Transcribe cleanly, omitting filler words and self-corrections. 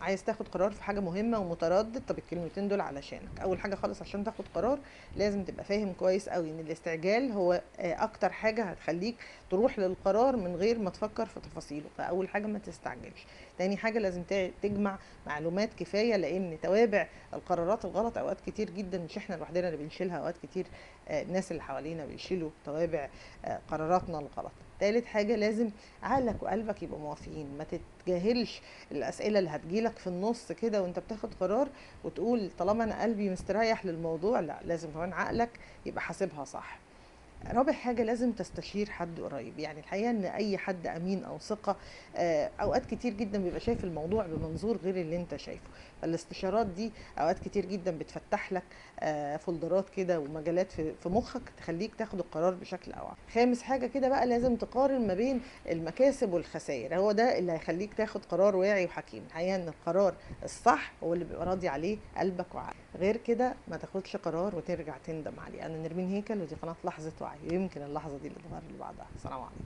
عايز تاخد قرار في حاجة مهمة ومتردد، طب الكلمتين دول علشانك. اول حاجة خالص عشان تاخد قرار لازم تبقى فاهم كويس قوي ان الاستعجال هو اكتر حاجة هتخليك تروح للقرار من غير ما تفكر في تفاصيله. فاول حاجة ما تستعجلش. تاني حاجة لازم تجمع معلومات كفاية، لان توابع القرارات الغلط اوقات كتير جدا مش احنا لوحدنا اللي بنشيلها، اوقات كتير الناس اللي حوالينا بيشيلوا توابع قراراتنا الغلط. تالت حاجة لازم عقلك وقلبك يبقوا موافقين. ما تتجاهلش الأسئلة اللي هتجيلك في النص كده وانت بتاخد قرار وتقول طالما انا قلبي مستريح للموضوع. لا، لازم كمان عقلك يبقى حاسبها صح. رابع حاجة لازم تستشير حد قريب. يعني الحقيقة ان اي حد امين او ثقة اوقات كتير جدا بيبقى شايف الموضوع بمنظور غير اللي انت شايفه. فالاستشارات دي اوقات كتير جدا بتفتح لك فولدرات كده ومجالات في مخك تخليك تاخد القرار بشكل اوعى. خامس حاجة كده بقى لازم تقارن ما بين المكاسب والخسائر. هو ده اللي هيخليك تاخد قرار واعي وحكيم. الحقيقة ان القرار الصح هو اللي بيبقى راضي عليه قلبك وعقلك، غير كده ما تاخدش قرار وترجع تندم عليه. انا نرمين هيكل ودي قناة لحظة وعي، ويمكن اللحظة دي اللي تغير اللي بعدها. سلام عليكم.